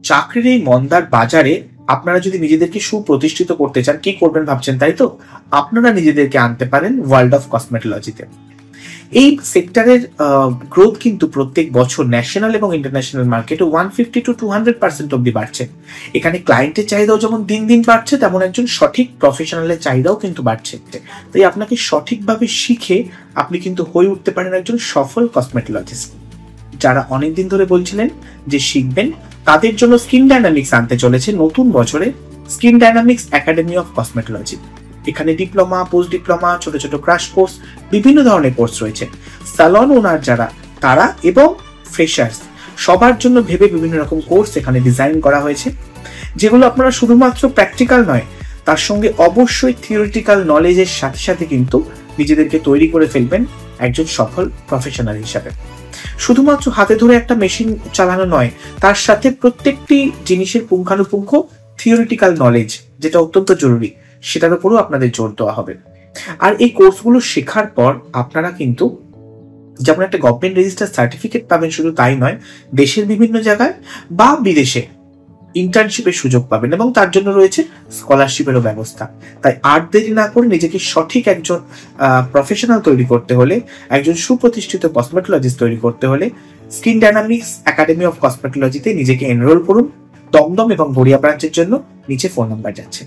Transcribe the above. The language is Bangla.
চাকরির এই মন্দার বাজারে আপনারা যদি নিজেদেরকে সুপ্রতিষ্ঠিত করতে চান, কি করবেন ভাবছেন তাই তো? আপনারা নিজেদেরকে আনতে পারেন ওয়ার্ল্ড অফ কসমেটোলজিতে। এই সেক্টরের গ্রোথ কিন্তু প্রত্যেক বছর ন্যাশনাল এবং ইন্টারন্যাশনাল মার্কেটে 150 to 200% অব্দি বাড়ছে। এখানে ক্লায়েন্টের চাহিদাও যেমন দিন দিন বাড়ছে, তেমন একজন সঠিক প্রফেশনালের চাহিদাও কিন্তু বাড়ছে। তাই আপনাকে সঠিকভাবে শিখে আপনি কিন্তু হয়ে উঠতে পারেন একজন সফল কসমেটোলজিস্ট। যারা অনেকদিন ধরে বলছিলেন যে শিখবেন, তাদের জন্য স্কিন ডায়নামিক্স আনতে চলেছে নতুন বছরে skin dynamics academy of cosmetology. এখানে ডিপ্লোমা, পোস্ট ডিপ্লোমা, ছোট ছোট ক্র্যাশ কোর্স, বিভিন্ন ধরনের কোর্স রয়েছে। স্যালন ওনার যারা, তারা এবং ফ্রেশার্স সবার জন্য ভেবে বিভিন্ন রকম কোর্স এখানে ডিজাইন করা হয়েছে, যেগুলো আপনারা শুধুমাত্র প্র্যাকটিক্যাল নয়, তার সঙ্গে অবশ্যই থিওরিটিক্যাল নলেজের সাথে সাথে কিন্তু নিজেদেরকে তৈরি করে ফেলবেন একজন সফল প্রফেশনাল হিসাবে। শুধুমাত্র হাতে ধরে একটা মেশিন চালানো নয়, তার সাথে প্রত্যেকটি জিনিসের পুঙ্খানুপুঙ্খ থিওরিটিক্যাল নলেজ, যেটা অত্যন্ত জরুরি, সেটার উপরও আপনাদের জোর দেওয়া হবে। আর এই কোর্সগুলো শেখার পর আপনারা কিন্তু যেমন একটা গভর্নমেন্ট রেজিস্টার সার্টিফিকেট পাবেন, শুধু তাই নয়, দেশের বিভিন্ন জায়গায় বা বিদেশে ইন্টার্নশিপের সুযোগ পাবেন, এবং তার জন্য রয়েছে স্কলারশিপেরও ব্যবস্থা। তাই আর দেরি না করে নিজেকে সঠিক একজন প্রফেশনাল তৈরি করতে হলে, একজন সুপ্রতিষ্ঠিত কসমেটোলজিস্ট তৈরি করতে হলে স্কিন ডায়নামিক্স একাডেমি অফ কসমেটোলজিতে নিজেকে এনরোল করুন। দমদম এবং গড়িয়া ব্রাঞ্চের জন্য নিচে ফোন নাম্বার যাচ্ছে।